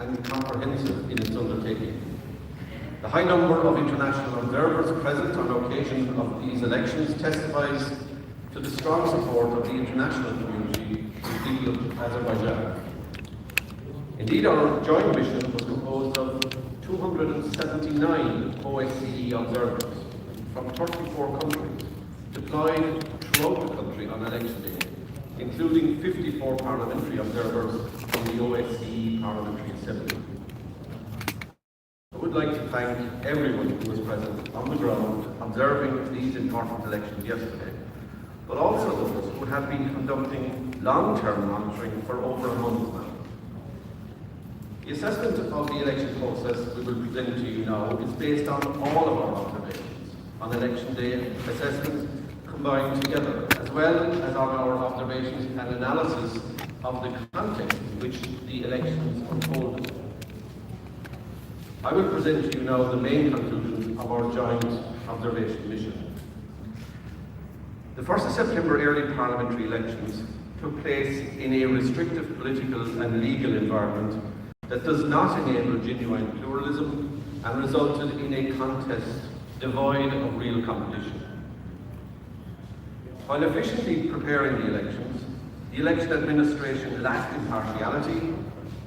and comprehensive in its undertaking. The high number of international observers present on occasion of these elections testifies to the strong support of the international community to the people of Azerbaijan. Indeed, our joint mission was composed of 279 OSCE observers from 34 countries deployed throughout the country on election day, including 54 parliamentary observers from the OSCE Parliamentary Assembly. I would like to thank everyone who was present on the ground observing these important elections yesterday, but also those who have been conducting long-term monitoring for over a month now. The assessment of the election process we will present to you now is based on all of our observations on election day assessments combined together, as well as on our observations and analysis of the context in which the elections unfolded. I will present to you now the main conclusions of our joint observation mission. The 1st of September early parliamentary elections took place in a restrictive political and legal environment that does not enable genuine pluralism and resulted in a contest devoid of real competition. While efficiently preparing the elections, the election administration lacked impartiality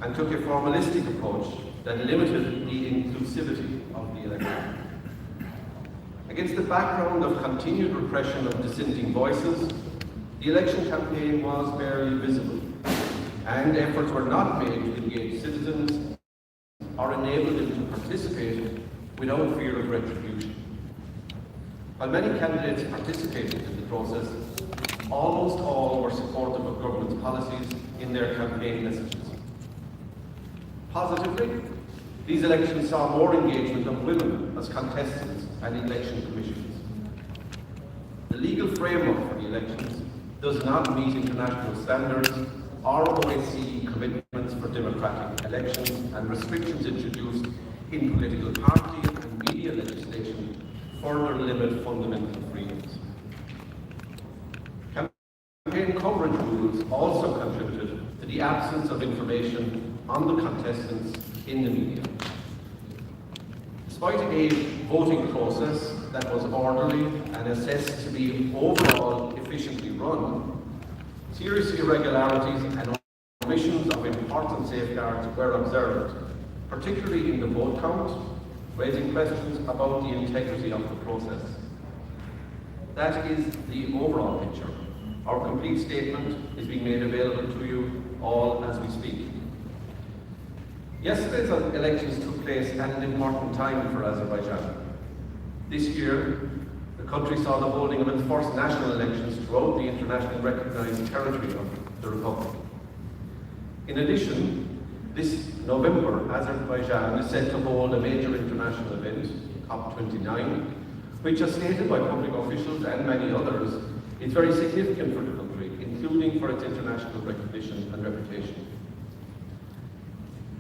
and took a formalistic approach that limited the inclusivity of the election. Against the background of continued repression of dissenting voices, the election campaign was barely visible, and efforts were not made to engage citizens or enable them to participate without fear of retribution. While many candidates participated in the process, almost all were supportive of government's policies in their campaign messages. Positively, these elections saw more engagement of women as contestants and election commissions. The legal framework for the elections does not meet international standards or OSCE commitments for democratic elections, and restrictions introduced in political party and media legislation further limit fundamental freedoms. Campaign coverage rules also contributed to the absence of information on the contestants in the media. Despite a voting process that was orderly and assessed to be overall efficiently run, serious irregularities and omissions of important safeguards were observed, particularly in the vote count, raising questions about the integrity of the process. That is the overall picture. Our complete statement is being made available to you all as we speak. Yesterday's elections took place at an important time for Azerbaijan. This year, the country saw the holding of its first national elections throughout the internationally recognized territory of the Republic. In addition, this November, Azerbaijan is set to hold a major international event, COP29, which, as stated by public officials and many others, is very significant for the country, including for its international recognition and reputation.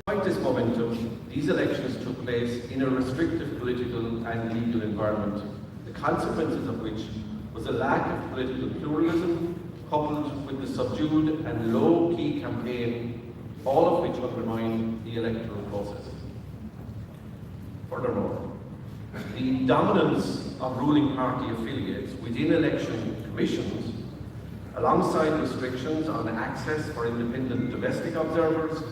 Despite this momentum, these elections took place in a restrictive political and legal environment, the consequences of which was a lack of political pluralism, coupled with the subdued and low-key campaign, all of which undermined the electoral process. Furthermore, the dominance of ruling party affiliates within election commissions, alongside restrictions on access for independent domestic observers,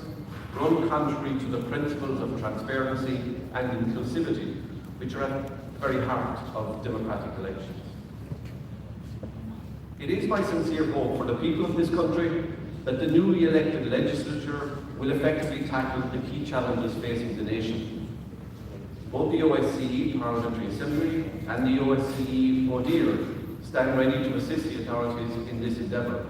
run contrary to the principles of transparency and inclusivity, which are at the very heart of democratic elections. It is my sincere hope for the people of this country that the newly elected legislature will effectively tackle the key challenges facing the nation. Both the OSCE Parliamentary Assembly and the OSCE ODIHR stand ready to assist the authorities in this endeavour.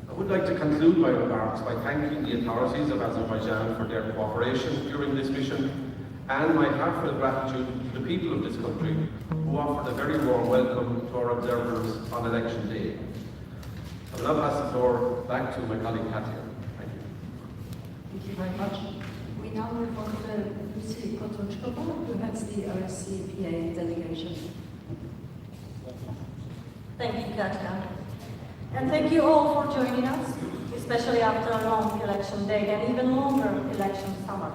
I would like to conclude my remarks by thanking the authorities of Azerbaijan for their cooperation during this mission, and my heartfelt gratitude to the people of this country who offered a very warm welcome to our observers on election day. I will now pass the floor back to my colleague Katya. Thank you. Thank you very much. We now move on to Lucy Kotochkova, who heads the OSCE delegation. Thank you, Katya. And thank you all for joining us, especially after a long election day and even longer election summer.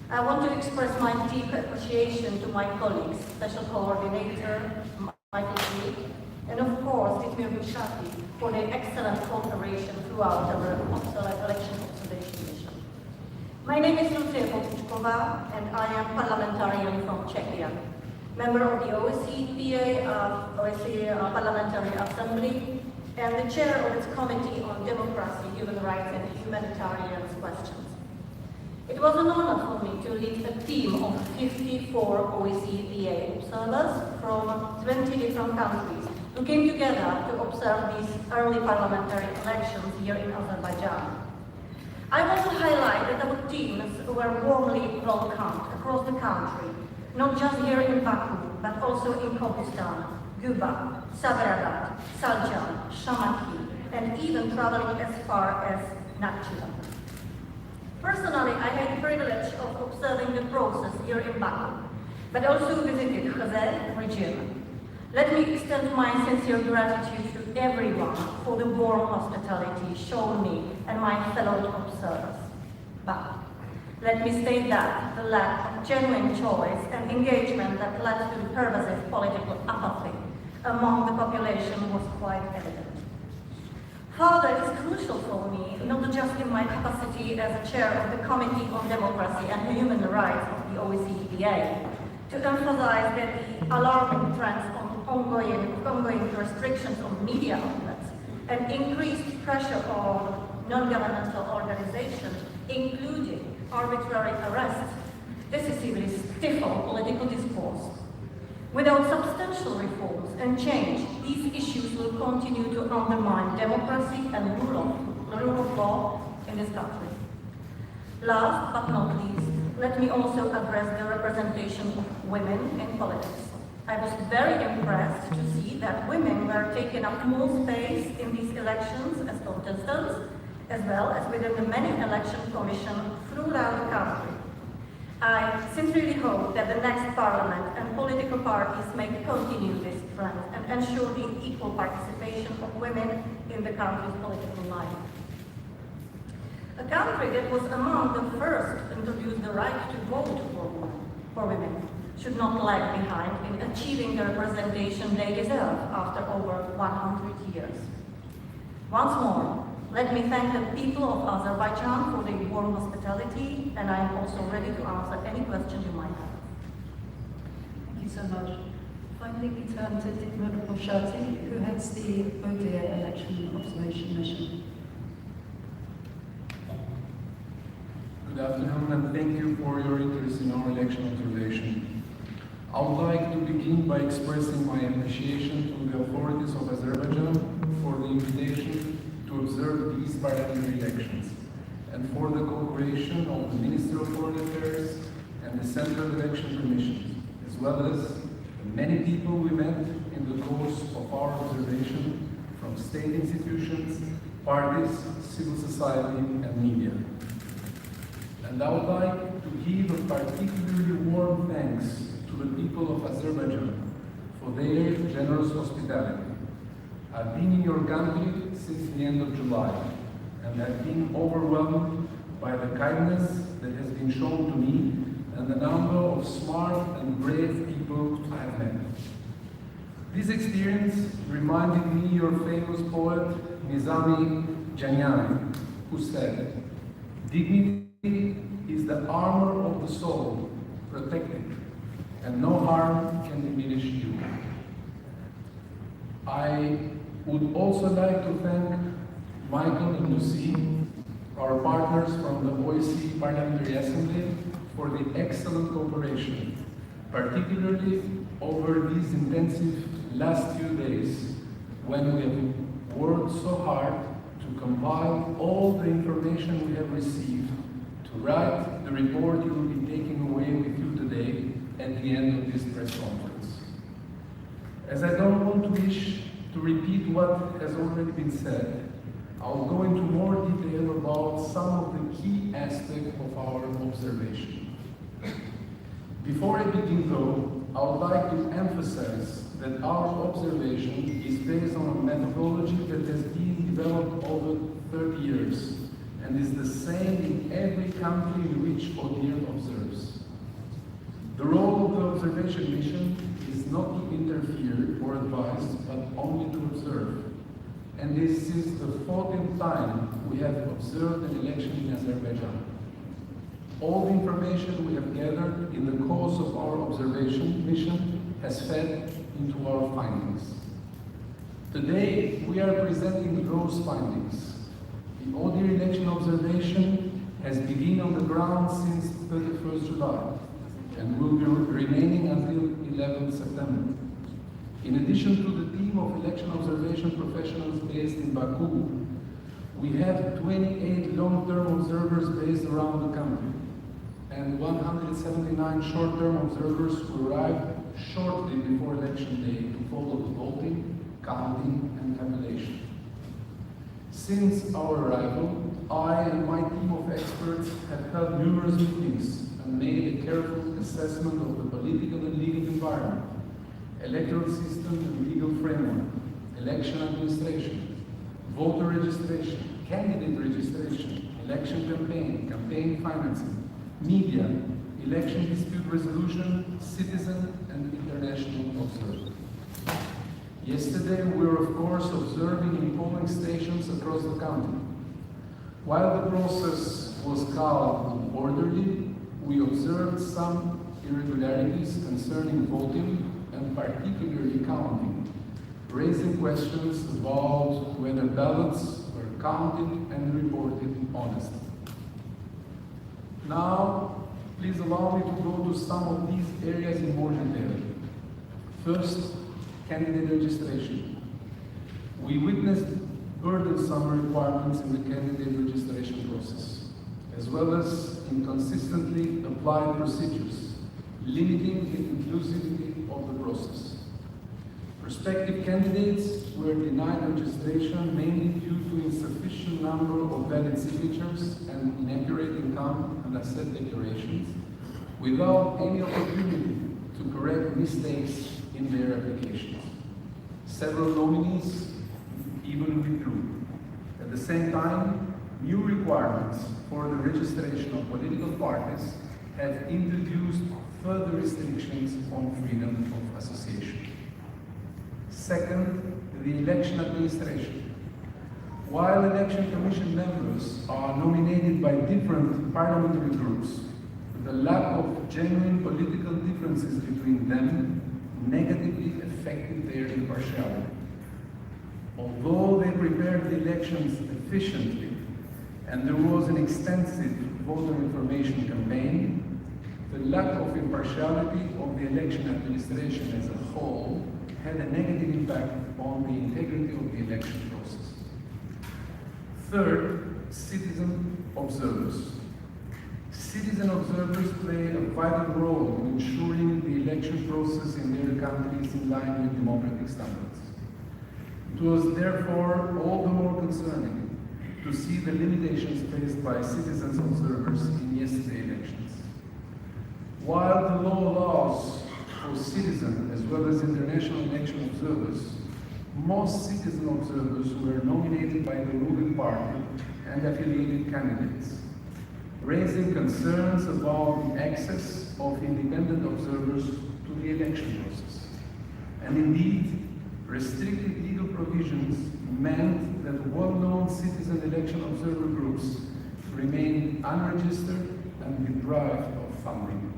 I want to express my deep appreciation to my colleagues, Special Coordinator Michael Lee, and of course Ditmir Bishati for their excellent cooperation throughout our election observation mission. My name is Lucia Popičková and I am parliamentarian from Czechia, member of the OSCE Parliamentary Assembly and the chair of its Committee on Democracy, Human Rights and Humanitarian Questions. It was an honor for me to lead a team of 54 OSCE observers from 20 different countries who came together to observe these early parliamentary elections here in Azerbaijan. I want to highlight that our teams were warmly welcomed across the country, not just here in Baku, but also in Kobustan, Guba, Sabarabat, Saljan, Shamaki, and even traveling as far as Nakchiva. Personally, I had the privilege of observing the process here in Baku, but also visited Khazar region. Let me extend my sincere gratitude to everyone for the warm hospitality shown me and my fellow observers. But let me state that the lack of genuine choice and engagement that led to pervasive political apathy among the population was quite evident. Further, it is crucial for me, not just in my capacity as a chair of the Committee on Democracy and Human Rights of the OSCE, to emphasize that the alarming trends on ongoing restrictions on media outlets and increased pressure on non-governmental organizations, including arbitrary arrests, decisively stifle political discourse. Without substantial reforms and change, these issues will continue to undermine democracy and rule of law in this country. Last but not least, let me also address the representation of women in politics. I was very impressed to see that women were taking up more space in these elections as contestants, as well as within the many election commissions throughout the country. I sincerely hope that the next parliament and political parties may continue this trend and ensure the equal participation of women in the country's political life. A country that was among the first to introduce the right to vote for women should not lag behind in achieving the representation they deserve after over 100 years. Once more, let me thank the people of Azerbaijan for their warm hospitality, and I am also ready to answer any questions you might have. Thank you so much. Finally, we turn to Digər Poshati, who heads the ODA election observation mission. Good afternoon, and thank you for your interest in our election observation. I would like to begin by expressing my appreciation to the authorities of Azerbaijan for the invitation to observe these parliamentary elections, and for the cooperation of the Ministry of Foreign Affairs and the Central Election Commission, as well as the many people we met in the course of our observation from state institutions, parties, civil society, and media. And I would like to give a particularly warm thanks to the people of Azerbaijan for their generous hospitality. I've been in your country since the end of July, and I've been overwhelmed by the kindness that has been shown to me and the number of smart and brave people I have met. This experience reminded me of your famous poet Nizami Janyani, who said, "Dignity is the armor of the soul, protected, and no harm can diminish you." I would also like to thank Michael and Lucy, our partners from the OSCE Parliamentary Assembly, for the excellent cooperation, particularly over these intensive last few days when we have worked so hard to compile all the information we have received to write the report you will be taking away with you today at the end of this press conference. As I don't want to wish to repeat what has already been said, I'll go into more detail about some of the key aspects of our observation. Before I begin though, I would like to emphasize that our observation is based on a methodology that has been developed over 30 years and is the same in every country in which ATÄT observes. The role of the observation mission is not to interfere or advise, but only to observe. And this is the 14th time we have observed an election in Azerbaijan. All the information we have gathered in the course of our observation mission has fed into our findings. Today, we are presenting those findings. The ATÄT election observation has begun on the ground since 31st July and will be remaining until 11th September. In addition to the team of election observation professionals based in Baku, we have 28 long-term observers based around the country and 179 short-term observers who arrived shortly before election day to follow the voting, counting, and tabulation. Since our arrival, I and my team of experts have held numerous meetings and made a careful assessment of the political and legal environment, electoral system and legal framework, election administration, voter registration, candidate registration, election campaign, campaign financing, media, election dispute resolution, citizen and international observers. Yesterday, we were of course observing in polling stations across the country. While the process was calm and orderly, we observed some irregularities concerning voting and particularly counting, raising questions about whether ballots were counted and reported honestly. Now, please allow me to go to some of these areas in more detail. First, candidate registration. We witnessed burdensome requirements in the candidate registration process, as well as inconsistently applied procedures, limiting the inclusivity of the process. Prospective candidates were denied registration mainly due to insufficient number of valid signatures and inaccurate income and asset declarations, without any opportunity to correct mistakes in their applications. Several nominees even withdrew. At the same time, new requirements for the registration of political parties have introduced further restrictions on freedom of association. Second, the election administration. While election commission members are nominated by different parliamentary groups, the lack of genuine political differences between them negatively affected their impartiality. Although they prepared the elections efficiently and there was an extensive voter information campaign, the lack of impartiality of the election administration as a whole had a negative impact on the integrity of the election process. Third, citizen observers. Citizen observers play a vital role in ensuring the election process in their countries in line with democratic standards. It was therefore all the more concerning to see the limitations faced by citizens observers in yesterday's elections. While the law allows for citizen as well as international election observers, most citizen observers were nominated by the ruling party and affiliated candidates, raising concerns about the access of independent observers to the election process. And indeed, restricted legal provisions meant that well-known citizen election observer groups remained unregistered and deprived of funding.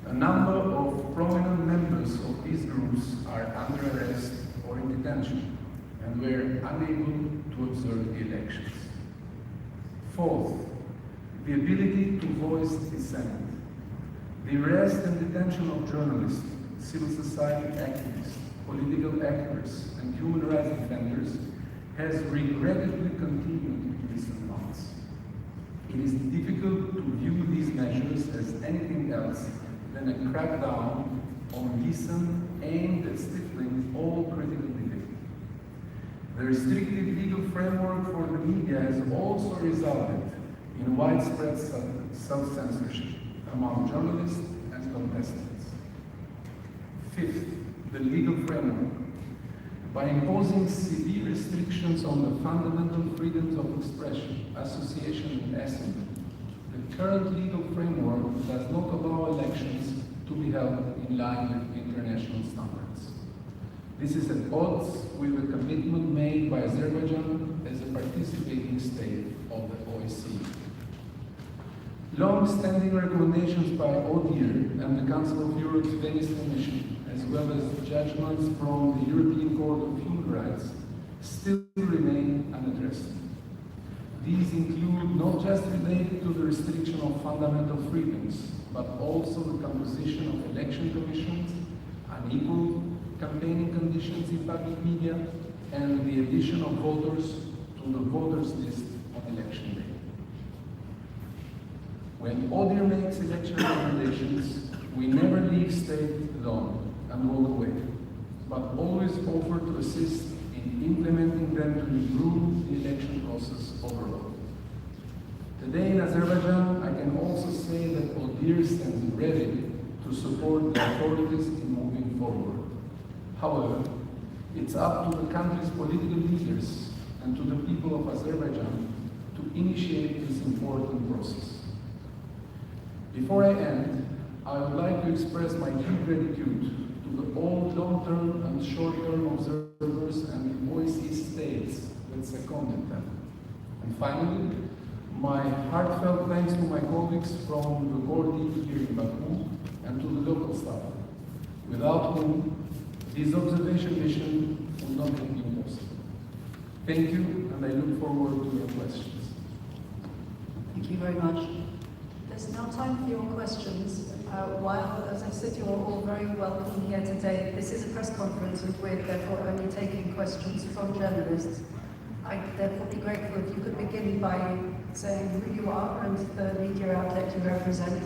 A number of prominent members of these groups are under arrest or in detention and were unable to observe the elections. Fourth, the ability to voice dissent. The arrest and detention of journalists, civil society activists, political activists, and human rights defenders has regrettably continued in recent months. It is difficult to view these measures as anything else than a crackdown on reason aimed at stifling all critical debate. The restrictive legal framework for the media has also resulted in widespread self-censorship among journalists and contestants. Fifth, the legal framework. by imposing severe restrictions on the fundamental freedoms of expression, association, and assembly. The current legal framework does not allow elections to be held in line with international standards. This is at odds with the commitment made by Azerbaijan as a participating state of the OSCE. Long-standing recommendations by ODIHR and the Council of Europe's Venice Commission, as well as judgments from the European Court of Human Rights, still remain unaddressed. These include not just related to the restriction of fundamental freedoms, but also the composition of election commissions, unequal campaigning conditions in public media, and the addition of voters to the voters list on election day. When ODIHR makes election recommendations, we never leave state alone and walk away, but always offer to assist in implementing them to improve the election process overall. Today in Azerbaijan, I can also say that ODIHR stands ready to support the authorities in moving forward. However, it's up to the country's political leaders and to the people of Azerbaijan to initiate this important process. Before I end, I would like to express my deep gratitude to all long-term and short-term observers and OSCE states that seconded them. And finally, my heartfelt thanks to my colleagues from the core team here in Baku and to the local staff, without whom this observation mission would not have been possible. Thank you, and I look forward to your questions. Thank you very much. There's now time for your questions. While, as I said, you're all very welcome here today, this is a press conference and we're therefore only taking questions from journalists. I'd therefore be grateful if you could begin by saying who you are and the media outlet you represent.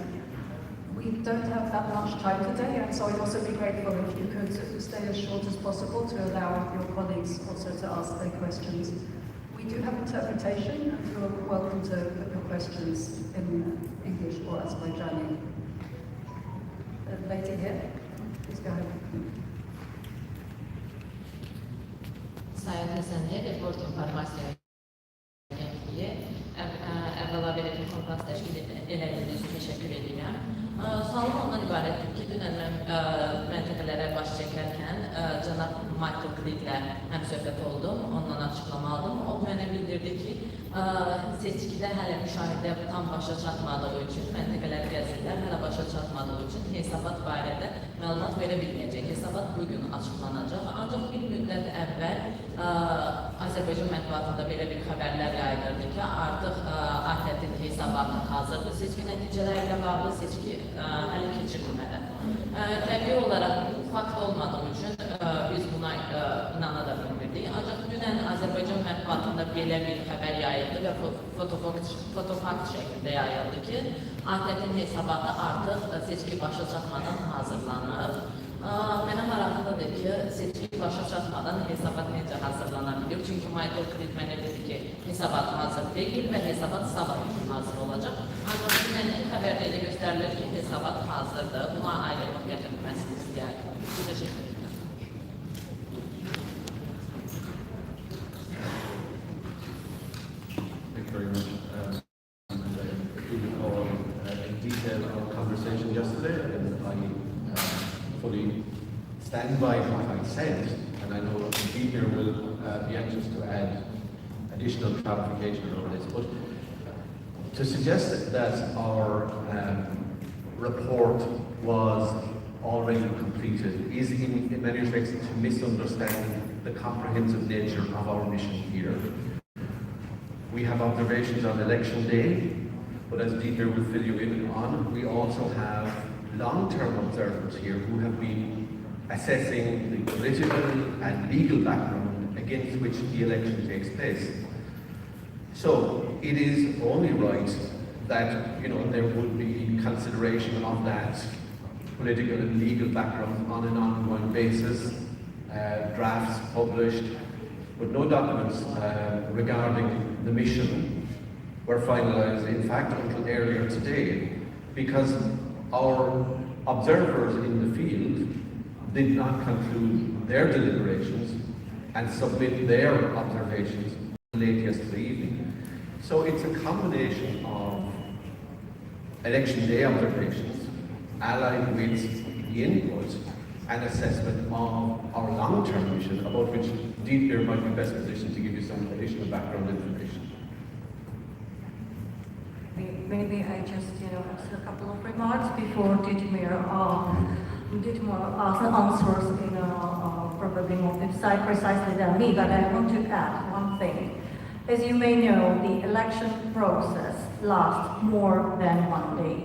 We don't have that much time today, and so I'd also be grateful if you could stay as short as possible to allow your colleagues also to ask their questions. We do have interpretation, and you're welcome to put your questions in English or Azerbaijani. The lady here, please go ahead. Sayın Həsənli, report informasyon agentliyi. Əvvəla belə bir konferans təşkil elədiyiniz üçün təşəkkür edirəm. Sualım ondan ibarətdir ki, dünən mən məntəqələrə baş çəkərkən cənab Michael Creedlə həm söhbət oldum, ondan açıqlama aldım. O mənə bildirdi ki, seçkidə hələ müşahidə tam başa çatmadığı üçün, məntəqələr gəzirlər, hələ başa çatmadığı üçün hesabat barədə məlumat verə bilməyəcək. Hesabat bugün açıqlanacaq. Ancaq bir müddət əvvəl Azərbaycan mətbuatında belə bir xəbərlər yayılırdı ki, artıq ATƏT-in hesabatı hazırdır. Seçki nəticələri ilə bağlı seçki hələ keçirilmədən. Təbii olaraq bu fakt olmadığı üçün biz buna inana da bilmirdik. Ancaq dünən Azərbaycan mətbuatında belə bir xəbər yayıldı və fotofakt şəklində yayıldı ki, ATƏT-in hesabatı artıq seçki başa çatmadan hazırlanır. Mənə maraqlıdır ki, seçki başa çatmadan hesabat necə hazırlanabilir? Çünki Michael Creed mənə dedi ki, hesabat hazır deyil və hesabat sabah üçün hazır olacaq. Ancaq dünənki xəbərdə elə göstərilir ki, hesabat hazırdır. Buna ayrılıq gətirilməsini istəyərdim. Təşəkkür edirəm. Thank you very much. We recall in detail our conversation yesterday, and I fully stand by what I said, and I know Digär will be anxious to add additional clarification on this. But to suggest that our report was already completed is in many respects to misunderstand the comprehensive nature of our mission here. We have observations on election day, but as Digär will fill you in on, we also have long-term observers here who have been assessing the political and legal background against which the election takes place. So it is only right that there would be consideration of that political and legal background on an ongoing basis, drafts published, but no documents regarding the mission were finalized, in fact, until earlier today, because our observers in the field did not conclude their deliberations and submit their observations late yesterday evening. So it's a combination of election day observations allied with the input and assessment of our long-term mission, about which Digär might be best positioned to give you some additional background information. Maybe I just, ask a couple of remarks before Digär answers probably more precisely than me, but I want to add one thing. As you may know, the election process lasts more than 1 day.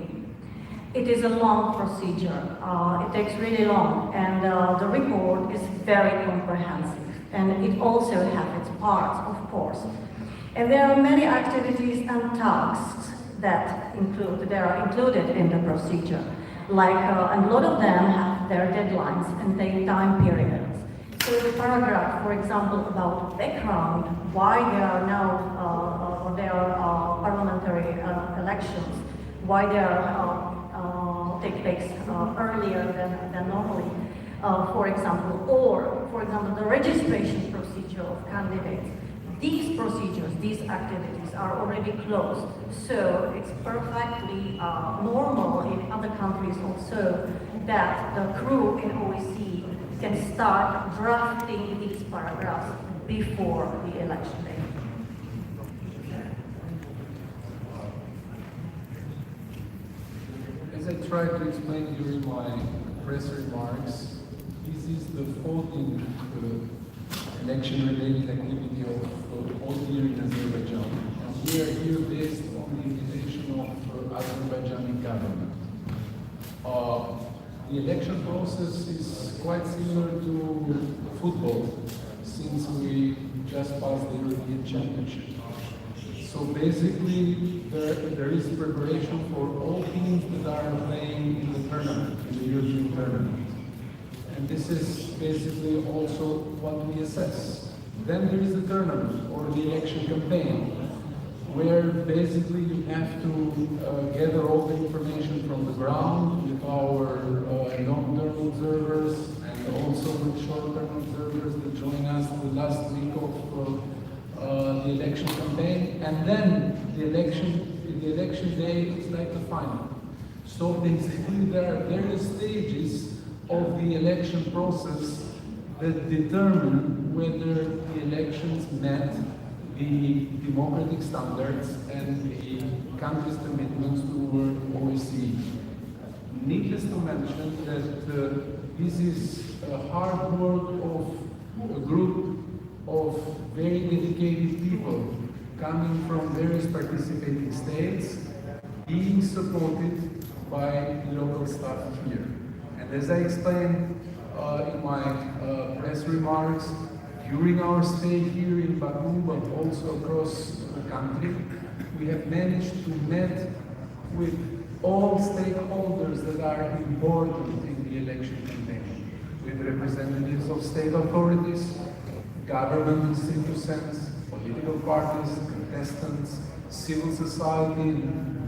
It is a long procedure. It takes really long, and the report is very comprehensive, and it also has its parts, of course. And there are many activities and tasks that are included in the procedure, like, and a lot of them have their deadlines and their time periods. So the paragraph, for example, about background, why there are now parliamentary elections, why they take place earlier than normally, for example, or, for example, the registration procedure of candidates. These procedures, these activities are already closed, so it's perfectly normal in other countries also that the crew in OSCE can start drafting these paragraphs before the election day. As I tried to explain during my press remarks, this is the 14th election-related activity of all year in Azerbaijan. And we are here based on the invitation of Azerbaijani government. The election process is quite similar to football, since we just passed the European Championship. So basically, there is preparation for all teams that are playing in the tournament, in the European tournament. And this is basically also what we assess. Then there is the tournament, or the election campaign, where basically you have to gather all the information from the ground with our long-term observers and also with short-term observers that join us the last week of the election campaign, and then the election day is like the final. So basically there are various stages of the election process that determine whether the elections met the democratic standards and the country's commitments toward OSCE. Needless to mention that this is a hard work of a group of very dedicated people coming from various participating states, being supported by local staff here. And as I explained in my press remarks, during our stay here in Baku, but also across the country, we have managed to meet with all stakeholders that are important in the election campaign, with representatives of state authorities, government in simple sense, political parties, contestants, civil society,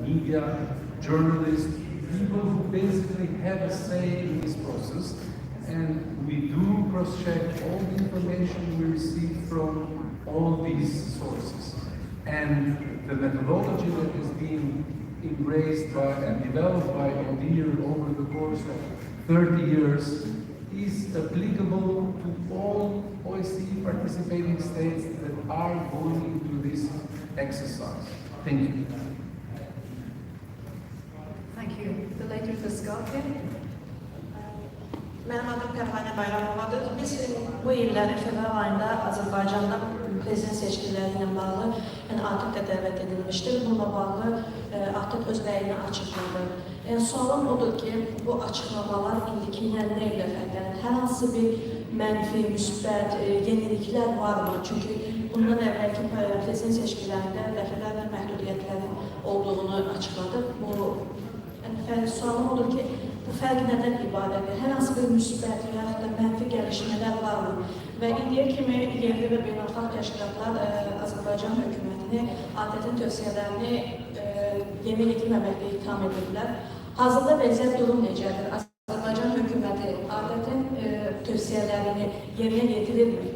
media, journalists, people who basically have a say in this process. And we do cross-check all the information we receive from all these sources. And the methodology that is being embraced by and developed by Digär over the course of 30 years is applicable to all OSCE participating states that are going into this exercise. Thank you. Thank you. The later the Scarpia. Mənim adım Pərvanə Bayramovadır. Biz bu illəri fevral ayında Azərbaycanda prezident seçkiləri ilə bağlı ATƏT-ə dəvət edilmişdir. Bununla bağlı ATƏT öz rəyini açıqladı. Sualım odur ki, bu açıqlamalar indikindən nə ilə fərqlənir? Hər hansı bir mənfi, müsbət yeniliklər varmı? Çünki bundan əvvəlki prezident seçkilərində dəfələrlə məhdudiyyətlərin olduğunu açıqladıq. Sualım odur ki, bu fərq nədən ibarətdir? Hər hansı bir müsbət və yaxud da mənfi gəlişmələr varmı? Və indiyə kimi yerli və beynəlxalq təşkilatlar Azərbaycan hökumətini ATƏT-in tövsiyələrini yerinə yetirməməklə ittiham edirlər. Hazırda vəziyyət durum necədir? Azərbaycan hökuməti ATƏT-in tövsiyələrini yerinə yetirirmi?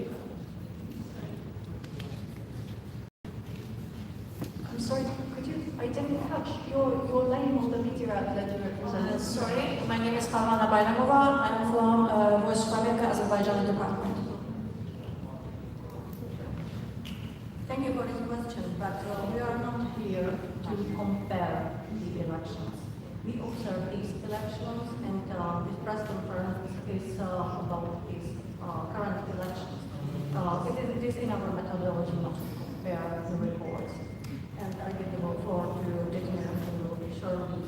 outlet you represent? Sorry, my name is Havana Bayramova. I'm from Voice of America, Azerbaijan department. Thank you for this question, but we are not here to compare the elections. We observe these elections, and this press conference is about these current elections. It is in our methodology not to compare the reports. And I give the floor to Digär, who will be sure to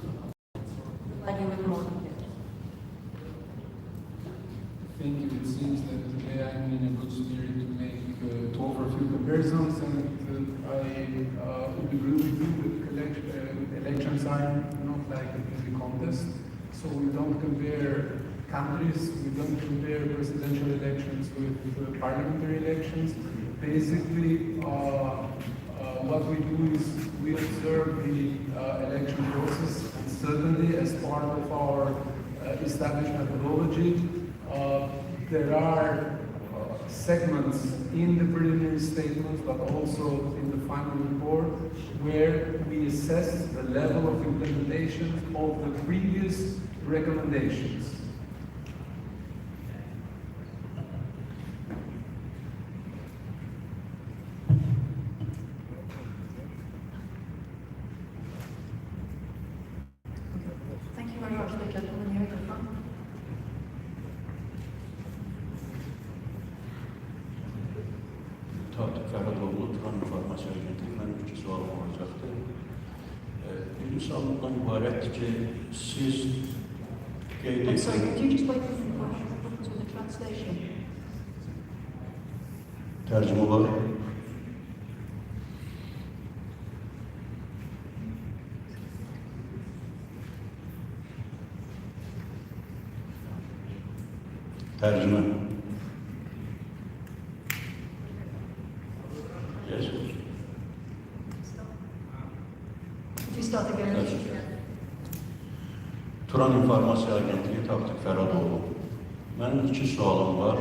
provide you with more details. Thank you. It seems that today I'm in a good spirit to offer a few comparisons, and I would agree with you that elections are not like a busy contest. So we don't compare countries, we don't compare presidential elections with parliamentary elections. Basically, what we do is we observe the election process, and certainly as part of our established methodology, there are segments in the preliminary statements, but also in the final report, where we assess the level of implementation of the previous recommendations. Thank you very much, Digər. Over here at the front. Kanalımıza Turan informasiya agentliyi mənim 2 sualım olacaqdır. Birinci sualım bundan ibarətdir ki, siz qeyd I'm sorry, etdiniz. could you just wait for the questions with the translation? Tərcümə var. Tərcümə. Yes. If you start again. Turan İnformasiya Agentliyi Taktik Fəradoğlu. Mənim 2 sualım var.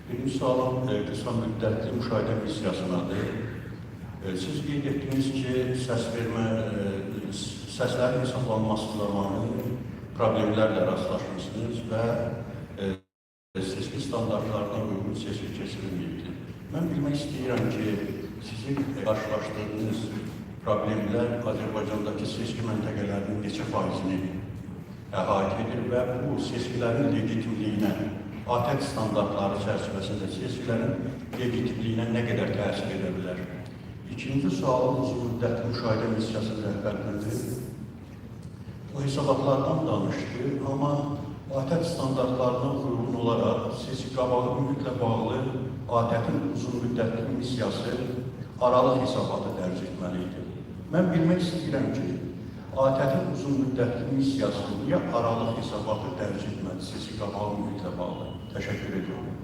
Birinci sualım qısa müddətli müşahidə missiyasınadır. Siz qeyd etdiniz ki, səslərin hesablanması zamanı problemlərlə rastlaşmışsınız və seçki standartlarına uyğun seçki keçirilməyibdir. Mən bilmək istəyirəm ki, sizin qarşılaşdığınız problemlər Azərbaycandakı seçki məntəqələrinin neçə faizini əhatə edir və bu seçkilərin legitimliyinə, ATƏT standartları çərçivəsində seçkilərin legitimliyinə nə qədər təsir edə bilər? İkinci sualım uzun müddətli müşahidə missiyasının rəhbərliyidir. O hesabatlardan danışdı, amma ATƏT standartlarına uyğun olaraq seçki qabağı ümumiyyətlə bağlı ATƏT-in uzun müddətli missiyası aralıq hesabatı dərc etməlidir. Mən bilmək istəyirəm ki, ATƏT-in uzun müddətli missiyası niyə aralıq hesabatı dərc etməli seçki qabağı ümumiyyətlə bağlı? Təşəkkür ediyorum.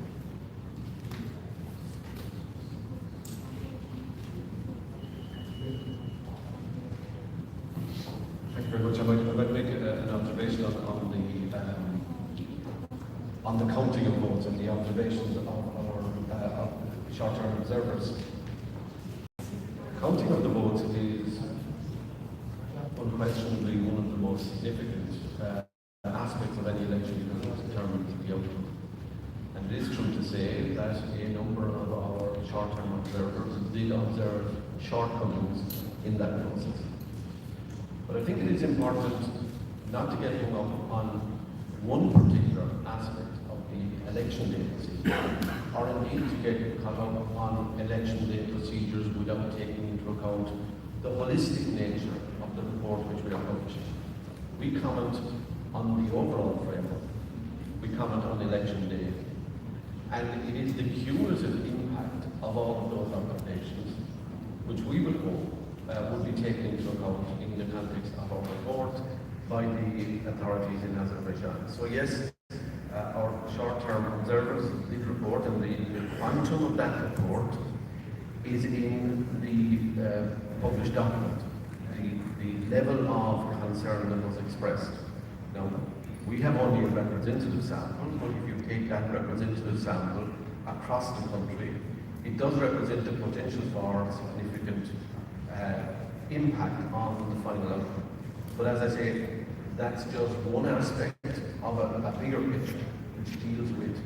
Thank you very much. I'd like to make an observation on the counting of votes and the observations of our short-term observers. Counting of the votes is unquestionably one of the most significant aspects of any election because it determines the outcome. And it is true to say that a number of our short-term observers did observe shortcomings in that process. But I think it is important not to get hung up on one particular aspect of the election day procedure, or indeed to get caught up on election day procedures without taking into account the holistic nature of the report which we are publishing. We comment on the overall framework, we comment on election day, and it is the cumulative impact of all of those observations which we will hope would be taken into account in the context of our report by the authorities in Azerbaijan. So yes, our short-term observers did report, and the quantum of that report is in the published document, the level of concern that was expressed. Now, we have only a representative sample, but if you take that representative sample across the country, it does represent the potential for significant impact on the final outcome. But as I say, that's just one aspect of a bigger picture which deals with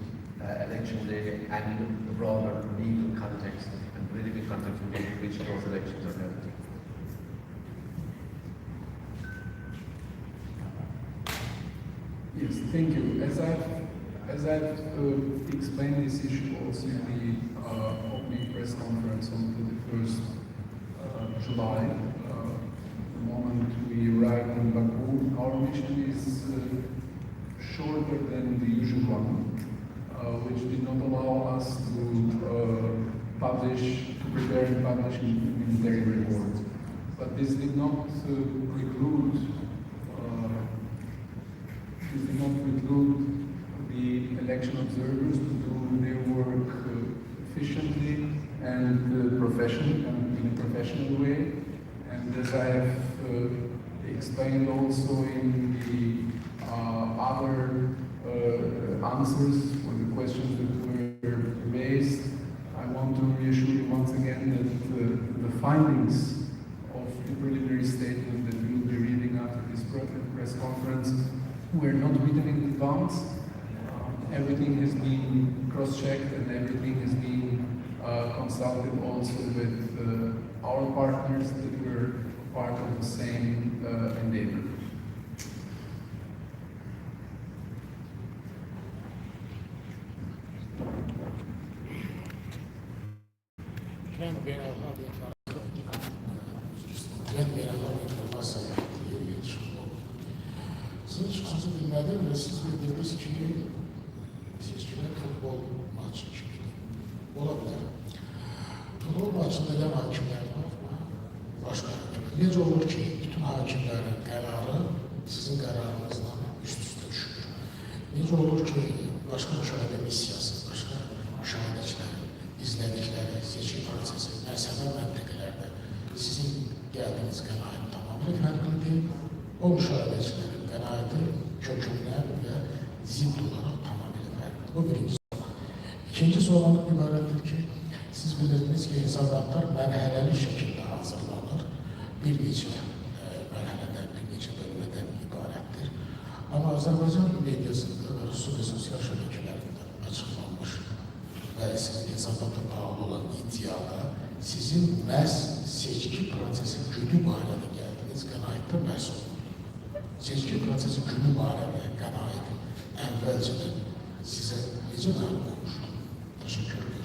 election day and the broader legal context and political context within which those elections are held. Yes, thank you. As I've explained this issue also in the opening press conference on 21st July, the moment we arrived in Baku, our mission is shorter than the usual one, which did not allow us to prepare and publish in military reports. But this did not preclude the election observers to do their work efficiently and professionally and in a professional way. And as I have explained also in the other answers for the questions that were raised, I want to reassure you once again that the findings of the preliminary statement that we will be reading after this press conference were not written in advance. Everything has been cross-checked and everything has been consulted also with our partners that were part of the same endeavor. Sizin çıkınızı bilmədim ve siz bildiğiniz ki seçkiler futbol maçı çıktı. Olabilir. Futbol maçında yan hakimler var. Başka hakimler. Necə olur ki, bütün hakimlerin kararı sizin kararınızla üst-üste düşür. Necə olur ki, başka müşahidə missiyası, başka müşahidəçilərin izlədikləri seçki prosesi, məsələ məntəqələrdə sizin gəldiyiniz qənaət tamamilə fərqlidir. O müşahidəçilərin qənaəti kökündən və zidd olaraq tamamilə fərqlidir. Bu birinci soru. İkinci sorumuz ibarətdir ki, siz bilirsiniz ki, hesabatlar mərhələli şəkildə hazırlanır. Bir neçə mərhələdən, bir neçə bölmədən ibarətdir. Amma Azərbaycan mediasında və xüsusi sosial şəbəkələrində açıqlanmış və sizin hesabata bağlı olan iddiada sizin məhz seçki prosesi günü barədə gəldiniz qənaətdə məhz olunur. Seçki prosesi günü barədə qənaət əvvəlcədən sizə necə məlum olmuşdur? Təşəkkür ederim.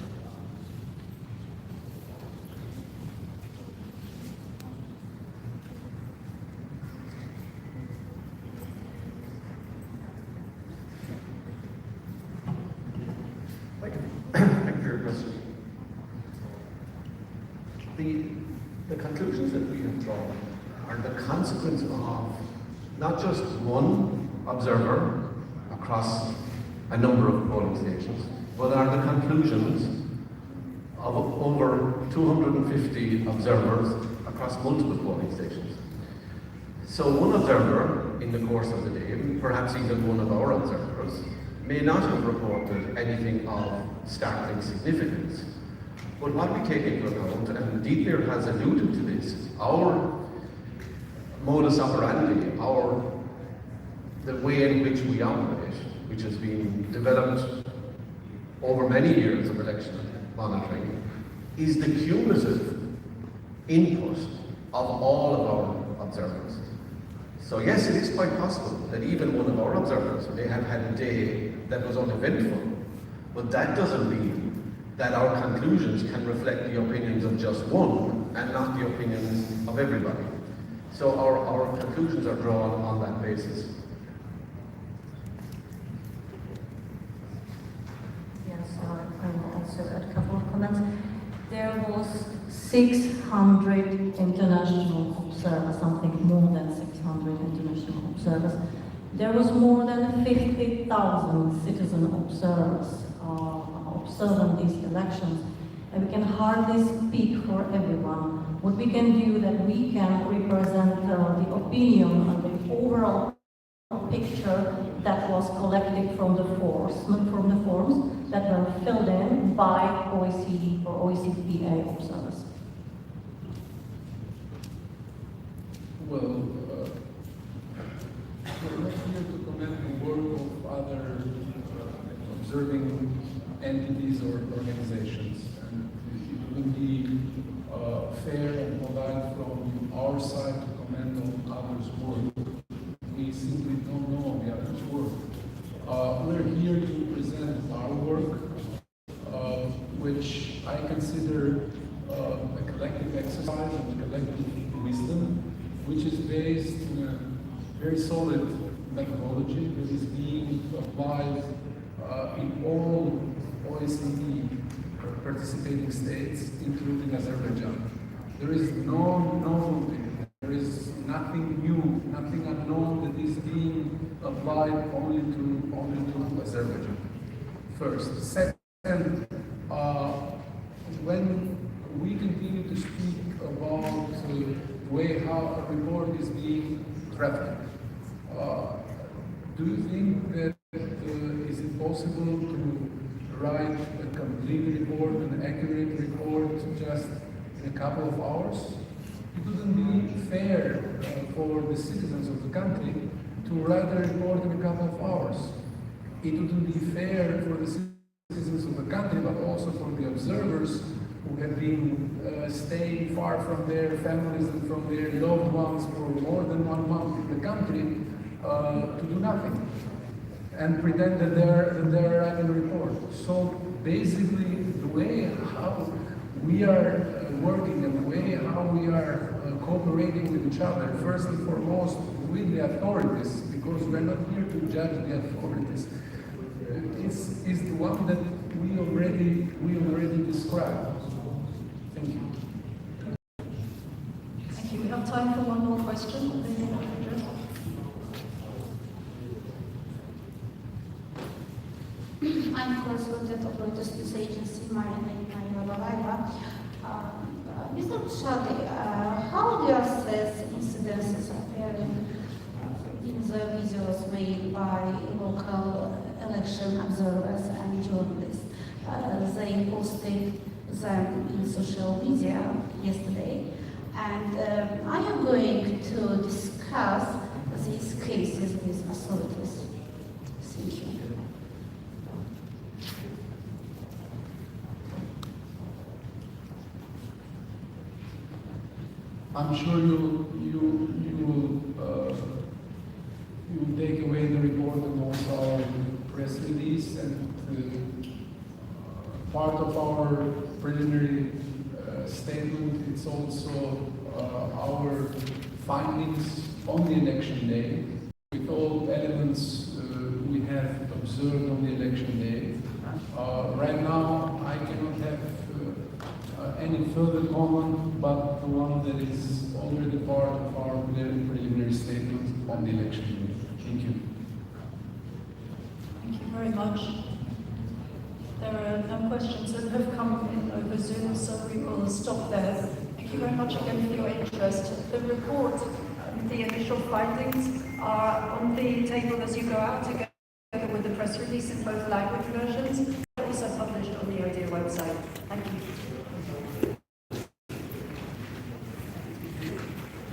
Thank you for your question. The conclusions that we have drawn are the consequence of not just one observer across a number of polling stations, but are the conclusions of over 250 observers across multiple polling stations. So one observer in the course of the day, perhaps even one of our observers, may not have reported anything of startling significance. But what we take into account, and Digär has alluded to this, our modus operandi, the way in which we operate, which has been developed over many years of election monitoring, is the cumulative input of all of our observers. So yes, it is quite possible that even one of our observers may have had a day that was uneventful, but that doesn't mean that our conclusions can reflect the opinions of just one and not the opinions of everybody. So our conclusions are drawn on that basis. Yes, I will also add a couple of comments. There was 600 international observers, something more than 600 international observers. There was more than 50,000 citizen observers observing these elections, and we can hardly speak for everyone. What we can do that we can represent the opinion and the overall picture that was collected from the forms that were filled in by OECD or OECD observers. Well, observing entities or organizations. And it wouldn't be fair and polite from our side to comment on others' work. We simply don't know the others' work. We're here to present our work, which I consider a collective exercise and collective wisdom, which is based on a very solid methodology that is being applied in all OECD participating states, including Azerbaijan. There is no novelty, there is nothing new, nothing unknown that is being applied only to Azerbaijan. First. Second, when we continue to speak about the way how a report is being drafted, do you think that is it possible to write a complete report, an accurate report, just in a couple of hours? It wouldn't be fair for the citizens of the country to write a report in a couple of hours. It wouldn't be fair for the citizens of the country, but also for the observers who have been staying far from their families and from their loved ones for more than 1 month in the country to do nothing and pretend that they're writing a report. So basically, the way how we are working and the way how we are cooperating with each other, first and foremost with the authorities, because we're not here to judge the authorities, is the one that we already described. Thank you. Thank you. We have time for one more question. I'm correspondent of Reuters News Agency, Marina Balayeva. Mr. Müşahidə, how do you assess incidences appearing in the videos made by local election observers and journalists? They posted them in social media yesterday, and are you going to discuss these cases with authorities? Thank you. I'm sure you will take away the report and also our press release, and part of our preliminary statement. It's also our findings on the election day, with all elements we have observed on the election day. Right now, I cannot have any further comment, but the one that is already part of our preliminary statement on the election day. Thank you. Thank you very much. There are no questions that have come in over Zoom, so we will stop there. Thank you very much again for your interest. The report and the initial findings are on the table as you go out, together with the press release in both language versions, also published on the ODIHR website. Thank you.